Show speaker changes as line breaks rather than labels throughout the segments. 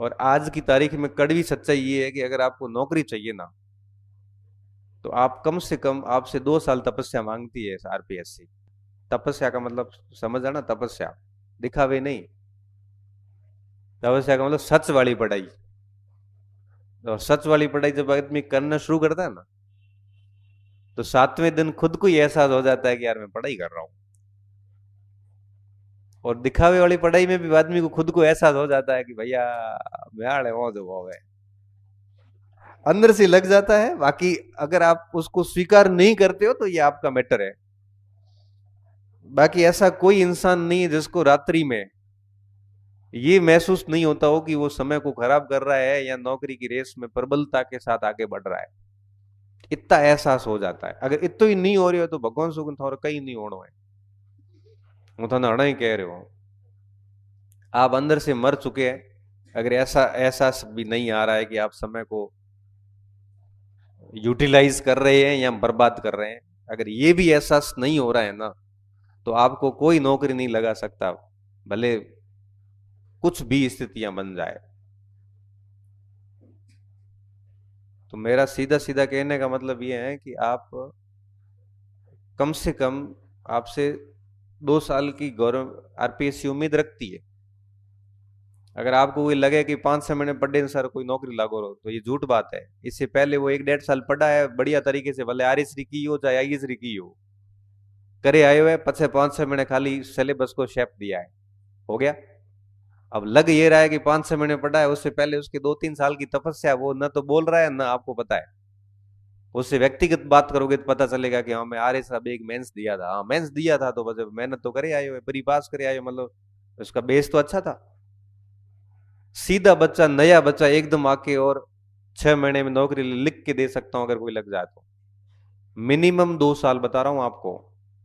और आज की तारीख में कड़वी सच्चाई ये है कि अगर आपको नौकरी चाहिए ना, तो आप कम से कम आपसे 2 साल तपस्या मांगती है आरपीएससी। तपस्या का मतलब समझ आना, तपस्या दिखावे नहीं। तपस्या का मतलब सच वाली पढ़ाई। और सच वाली पढ़ाई जब आदमी करना शुरू करता है ना, तो 7वें दिन खुद को ही एहसास हो जाता है कि यार मैं पढ़ाई कर रहा हूँ। और दिखावे वाली पढ़ाई में भी आदमी को खुद को एहसास हो जाता है कि भैया मैं वो जो वो है, अंदर से लग जाता है। बाकी अगर आप उसको स्वीकार नहीं करते हो तो ये आपका मैटर है। बाकी ऐसा कोई इंसान नहीं है जिसको रात्रि में ये महसूस नहीं होता हो कि वो समय को खराब कर रहा है या नौकरी की रेस में प्रबलता के साथ आगे बढ़ रहा है। इतना एहसास हो जाता है। अगर इतो ही नहीं हो रही हो तो भगवान सुगन थोड़ा कहीं नहीं होना है। वो थाने हड़ा ही कह रहे हो, आप अंदर से मर चुके हैं। अगर ऐसा एहसास भी नहीं आ रहा है कि आप समय को यूटिलाइज कर रहे हैं या बर्बाद कर रहे हैं, अगर ये भी एहसास नहीं हो रहा है ना, तो आपको कोई नौकरी नहीं लगा सकता, भले कुछ भी स्थितियां बन जाए। तो मेरा सीधा सीधा कहने का मतलब ये है कि आप कम से कम, आपसे 2 साल की गवर्नमेंट आरपीएससी उम्मीद रखती है। अगर आपको कोई लगे कि 5-6 महीने पढ़े सर कोई नौकरी लागू हो, तो ये झूठ बात है। इससे पहले वो 1-1.5 साल पढ़ा है बढ़िया तरीके से, भले आरएसरी की हो चाहे आईएसरी की करे आए हुए, पछे 5-6 महीने खाली सिलेबस को शेप दिया है, हो गया। अब लग ये रहा है कि 5-6 महीने पढ़ा है, उससे पहले उसके 2-3 साल की तपस्या, वो न तो बोल रहा है न आपको पता है। उससे व्यक्तिगत बात करोगे तो पता चलेगा कि हाँ मैं आर्य साहब एक मेंस दिया था, हाँ मेंस दिया था, तो बस मेहनत तो करे आए हो, प्री पास करे आए हो, मतलब उसका बेस तो अच्छा था। सीधा बच्चा, नया बच्चा एकदम आके और 6 महीने में नौकरी लिख के दे सकता हूं अगर कोई लग जाए तो। मिनिमम 2 साल बता रहा हूं आपको,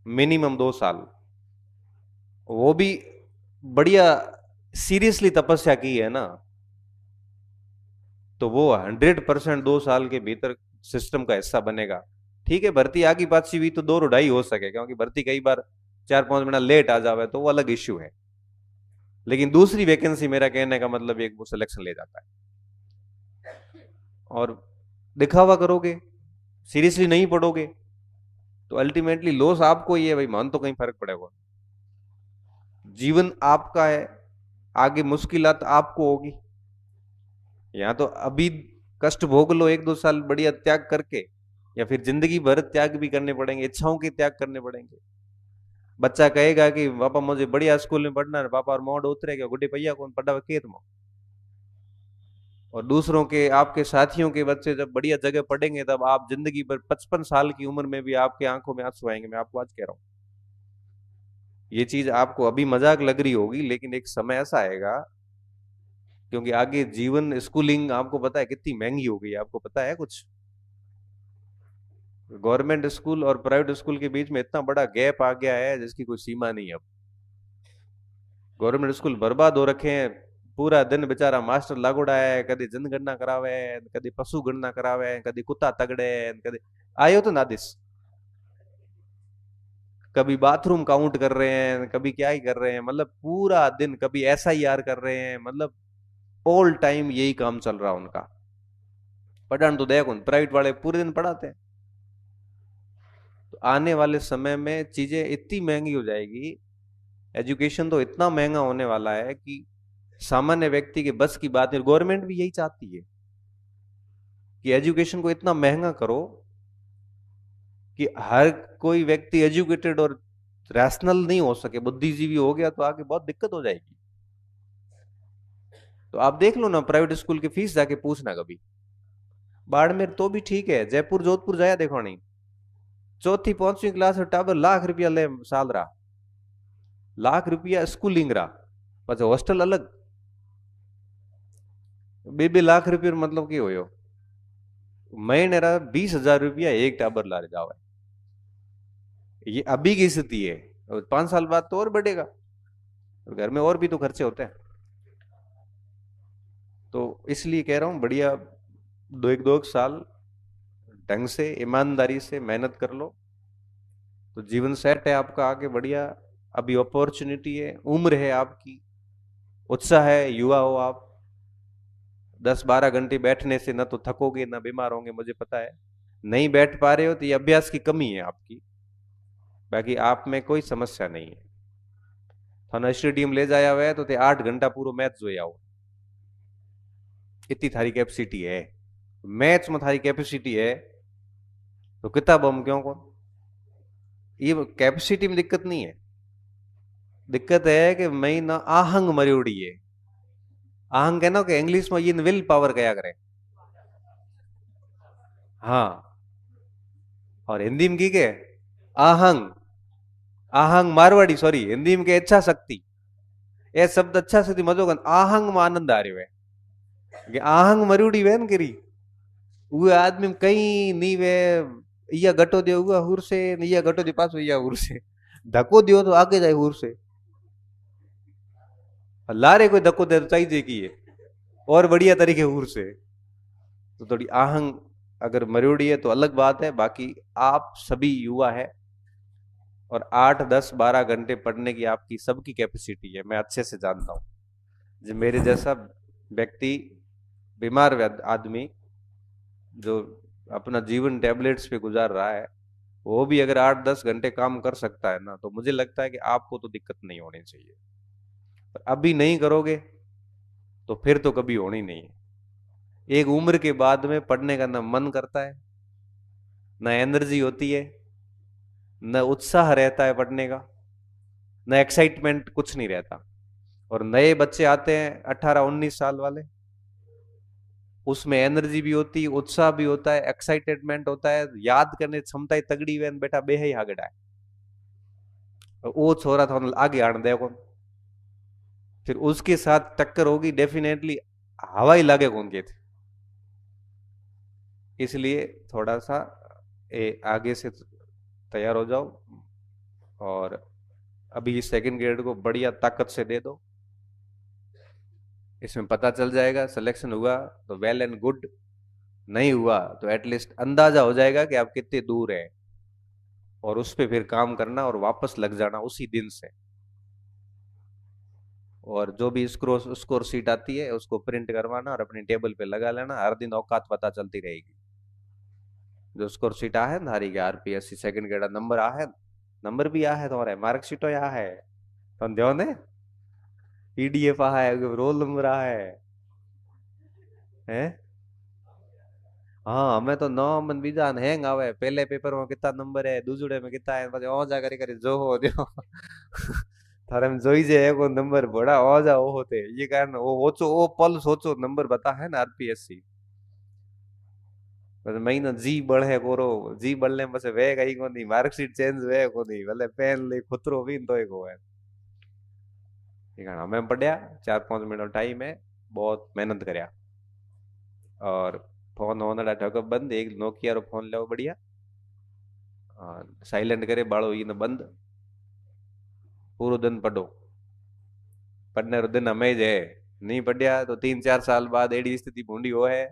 मिनिमम 2 साल। वो भी बढ़िया सीरियसली तपस्या की है ना, तो वो 100% 2 साल के भीतर सिस्टम का हिस्सा बनेगा। ठीक है, भर्ती आगे पाछी हुई तो 2 रुढ़ाई हो सके, क्योंकि भर्ती कई बार 4-5 महीना लेट आ जावे तो वो अलग इश्यू है। लेकिन दूसरी वैकेंसी, मेरा कहने का मतलब एक वो सिलेक्शन ले जाता है। और दिखावा करोगे, सीरियसली नहीं पढ़ोगे, तो अल्टीमेटली लॉस आपको ही है भाई, मान तो कहीं फर्क पड़ेगा। जीवन आपका है, आगे मुश्किलात आपको होगी। या तो अभी कष्ट भोग लो 1-2 साल बढ़िया त्याग करके, या फिर जिंदगी भर त्याग भी करने पड़ेंगे, इच्छाओं के त्याग करने पड़ेंगे। बच्चा कहेगा कि पापा मुझे बढ़िया स्कूल में पढ़ना है, पापा और मोड़ उतरेगा गुड्डे भैया कौन पढ़ा खेत में। और दूसरों के, आपके साथियों के बच्चे जब बढ़िया जगह पढ़ेंगे, तब आप जिंदगी भर 55 साल की उम्र में भी आपके आंखों में आंसू आएंगे, मैं आपको आज कह रहा हूं। ये चीज आपको अभी मजाक लग रही होगी, लेकिन एक समय ऐसा आएगा, क्योंकि आगे जीवन, स्कूलिंग आपको पता है कितनी महंगी हो गई है, आपको पता है कुछ? गवर्नमेंट स्कूल और प्राइवेट स्कूल के बीच में इतना बड़ा गैप आ गया है जिसकी कोई सीमा नहीं है अब। गवर्नमेंट स्कूल बर्बाद हो रखे हैं। पूरा दिन बेचारा मास्टर लागोड़ा है, कभी जनगणना करावे, कभी पशु गणना करावे, कभी कुत्ता तगड़े, कभी आयो तो नादिस, कभी बाथरूम काउंट कर रहे हैं, कभी क्या ही कर रहे हैं, मतलब पूरा दिन, कभी ऐसा ही यार कर रहे हैं, मतलब ऑल टाइम यही काम चल रहा है उनका। पढ़ान तो देखो, प्राइवेट वाले पूरे दिन पढ़ाते हैं। तो आने वाले समय में चीजें इतनी महंगी हो जाएगी, एजुकेशन तो इतना महंगा होने वाला है कि सामान्य व्यक्ति के बस की बात नहीं। गवर्नमेंट भी यही चाहती है कि एजुकेशन को इतना महंगा करो कि हर कोई व्यक्ति एजुकेटेड और रैशनल नहीं हो सके, बुद्धिजीवी हो गया तो आगे बहुत दिक्कत हो जाएगी। तो आप देख लो ना, प्राइवेट स्कूल की फीस जाके पूछना कभी। बाड़मेर तो भी ठीक है, जयपुर जोधपुर जाया देखो नहीं, चौथी 5वीं क्लास में टाबर लाख रुपया ले साल रहा, लाख रुपया स्कूलिंग रहा, बस हॉस्टल अलग। 2-2 लाख रुपये मतलब की हो, महीने रहा 20,000 रुपया एक टाबर ला जाओ। ये अभी की स्थिति है, और 5 साल बाद तो और बढ़ेगा, घर में और भी तो खर्चे होते हैं। तो इसलिए कह रहा हूं, बढ़िया 2-1 साल ढंग से ईमानदारी से मेहनत कर लो, तो जीवन सेट है आपका आगे बढ़िया। अभी अपॉर्चुनिटी है, उम्र है आपकी, उत्साह है, युवा हो आप, 10-12 घंटे बैठने से ना तो थकोगे ना बीमार होंगे, मुझे पता है। नहीं बैठ पा रहे हो तो ये अभ्यास की कमी है आपकी, बाकी आप में कोई समस्या नहीं है। थाना स्टेडियम ले जाया हुआ है तो ते 8 घंटा पूरा मैच जोया हो, इतनी थारी कैपेसिटी है। मैच में थारी कैपेसिटी है तो किताब हम क्यों को, ये कैपेसिटी में दिक्कत नहीं है। दिक्कत है कि मैं ना आहंग मरी उड़ी है। आहंग कहना कि इंग्लिश में ये विल पावर कया करे। हाँ, और हिंदी में की के आहंग, आहंग मारवाड़ी सॉरी, हिंदी में के इच्छा शक्ति। ये शब्द अच्छा शक्ति मजो कन आहंग में आनंद आ रही है कि आहंग मरुड़ी वे न करी वो आदमी में कहीं नहीं वे, या गटो दियो हुआ हुर से, या गटो दे पास या हुर से, धक्को दियो तो आगे जाए हुर से, लारे कोई धक्को दे तो चाहिए कि ये और बढ़िया तरीके हुर से। तो थोड़ी आहंग अगर मरोड़ी है तो अलग बात है, बाकी आप सभी युवा है और 8, 10, 12 घंटे पढ़ने की आपकी सबकी कैपेसिटी है, मैं अच्छे से जानता हूं। जो मेरे जैसा व्यक्ति, बीमार आदमी जो अपना जीवन टैबलेट्स पे गुजार रहा है, वो भी अगर 8-10 घंटे काम कर सकता है ना, तो मुझे लगता है कि आपको तो दिक्कत नहीं होनी चाहिए। पर अभी नहीं करोगे तो फिर तो कभी होनी नहीं है। एक उम्र के बाद में पढ़ने का ना मन करता है, ना एनर्जी होती है, न उत्साह रहता है पढ़ने का, न एक्साइटमेंट, कुछ नहीं रहता। और नए बच्चे आते हैं 18-19 साल वाले, उसमें एनर्जी भी होती है, उत्साह भी होता है, एक्साइटेडमेंट होता है, याद करने क्षमता तगड़ी वे बेटा बे ही आगड़ा है। और वो छोरा था आगे आने दे कौन, फिर उसके साथ टक्कर होगी डेफिनेटली, हवा ही लागे कौन के थे। इसलिए थोड़ा सा आगे से तैयार हो जाओ और अभी सेकंड ग्रेड को बढ़िया ताकत से दे दो। इसमें पता चल जाएगा, सिलेक्शन हुआ तो वेल एंड गुड, नहीं हुआ तो एटलीस्ट अंदाजा हो जाएगा कि आप कितने दूर हैं, और उस पर फिर काम करना और वापस लग जाना उसी दिन से। और जो भी स्कोर स्कोर सीट आती है उसको प्रिंट करवाना और अपनी टेबल पे लगा लेना, हर दिन औकात पता चलती रहेगी। जो स्कोर सीट आ है ना, आरपीएससी सेकंड ग्रेड नंबर आ है, नंबर भी आ है तुम्हारे, मार्कशीट आ है, तुम ध्यान है, पीडीएफ आ है, रोल नंबर आ है। हाँ, हमें तो नौ मन बीजा हैंग आवे, पहले पेपर में कितना नंबर है, दूसरे में कितना है, પછી ઓજા કરી કરી જો હો દો थारे में जोई जे है को नंबर बड़ा ओजा ओ होते, ये कारण वो ओचो ओ पल सोचो नंबर बता है ना आरपीएससी। बस महीना जी बढ़े कोरो, जी बढ़ने में बस वे कहीं को नहीं, मार्कशीट चेंज वे को नहीं, भले पेन ले खुतरो भी तो एक है। ये कारण हमें पढ़िया 4-5 मिनट टाइम है, बहुत मेहनत करया। और फोन होने ठग बंद, एक नोकिया रो फोन लो बढ़िया, साइलेंट करे बाड़ो इन बंद, पूरा दिन पढ़ो। पढ़ने रो दिन हमें जे नहीं पढ़िया तो 3-4 साल बाद एडी स्थिति भूंडी हो है,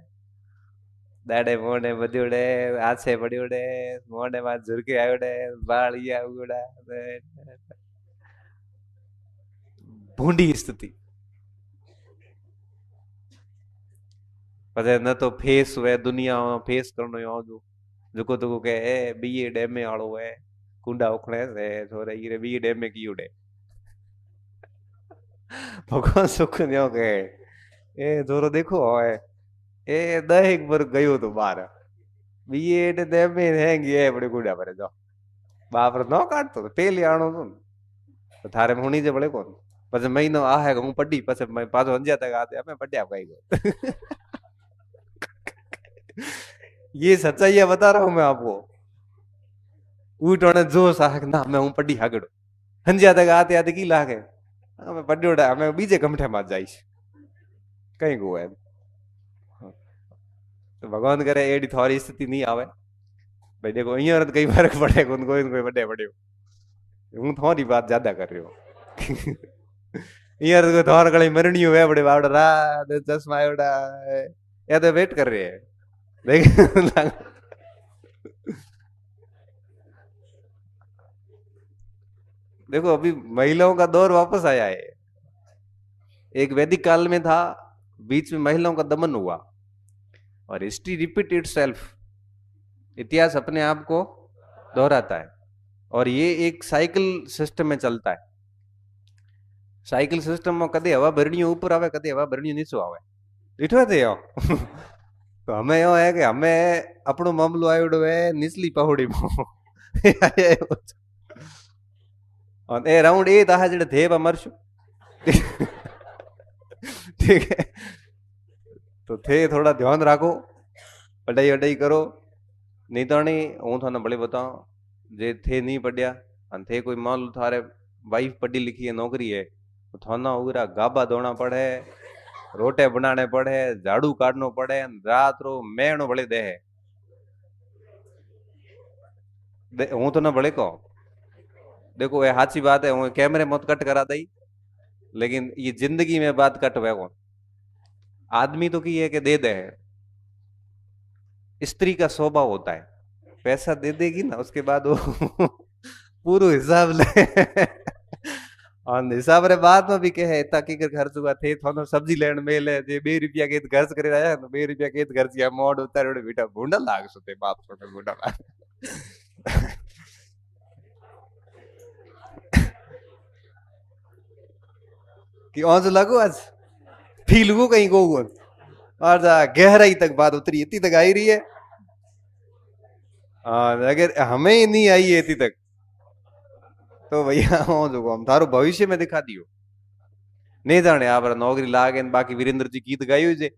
दाड़े मोड़े बदियोड़े, आछे पड़ियोड़े, मोड़े में झुरके आयोड़े, बाल ये उगड़ा, भूंडी स्थिति। पता न तो फेस हुए दुनिया में फेस करनो यो जो जुको तुको के ए बीए डैम में आलो है, कुंडा उखणे से छोरे ये बीए डैम में की उड़े भगवान सुख न्यो के ए जोरो देखो है, ए दहेक पर गयो तो बार बीए डैम में हैंगी है बड़े कुंडा पर जाओ बाप रे नो काटतो तो पहले आनो तो थारे में होनी जे बड़े कौन। પછી મહિનો આ હે હું પડી, પછી પાછો અંજ્યા તક આતે અમે પड्या કઈ गो ये सच्चाई बता रहा हूं मैं आपको। ऊट ने जोश आ ना मैं हूं पड़ी हागड़ो, हंजिया तक आते आते की लागे मैं पड्योड़ा, मैं बीजे कमठे में जाइश कहीं गो है। तो भगवान करे एडी थोड़ी स्थिति नहीं आवे भाई। देखो अहियां तो कई फर्क पड़े कोई बड़े बड़े, हूं थोड़ी बात ज्यादा कर रही हूँ यार तो थोड़ा कड़ी मरनी हुए बड़े बावड़ा रात चश्मा एवड़ा या तो वेट कर रहे हैं देख देखो अभी महिलाओं का दौर वापस आया है। एक वैदिक काल में था बीच में महिलाओं का दमन हुआ, और हिस्ट्री रिपीट इटसेल्फ, इतिहास अपने आप को दोहराता है, और ये एक साइकिल सिस्टम में चलता है। साइकिल सिस्टम में कदे हवा भरणियों ऊपर आवे, कदे हवा भरणियों नीचे आवे, दिठो थे यो। तो हमें यो है कि हमें अपनो मामलो आयोडो है निचली पहाड़ी में। और ए राउंड ए दाहा जड़े थे मरशु। ठीक है, तो थे थोड़ा ध्यान रखो, पढ़ाई वढ़ाई करो, नहीं तो नहीं हूँ थाने भले बताओ, जे थे नहीं पढ़िया अन थे कोई मान लो थारे वाइफ पढ़ी लिखी है, नौकरी है, तो थाना उगरा गाबा धोना पड़े, रोटे बनाने पड़े, झाड़ू काटनो पड़े, रात रो मेणो भले दे हूँ तो ना भले को। देखो ये साची बात है, हूँ कैमरे मत कट करा दई, लेकिन ये जिंदगी में बात कट हुए कौन आदमी तो की है कि दे दे है। स्त्री का स्वभाव होता है, पैसा दे देगी ना उसके बाद वो पूरा हिसाब ले। और हिसाब रे बाद में भी कहे इतना की कर खर्च हुआ थे, थानो सब्जी लेन मेले जे 2 रुपया के खर्च करे आया तो 2 रुपया के खर्च किया, मोड़ उतार बेटा भूंडा लाग सते बाप छोटे भूंडा लाग। कि आज लगो आज फील को कहीं को और गहराई तक बात उतरी, इतनी तक आई रही है। अगर हमें ही नहीं आई है इतनी तक, तो भैया जो हम थारो भविष्य में दिखा दियो, नहीं जाने आप नौकरी लागे, बाकी वीरेंद्र जी गीत गायु जे।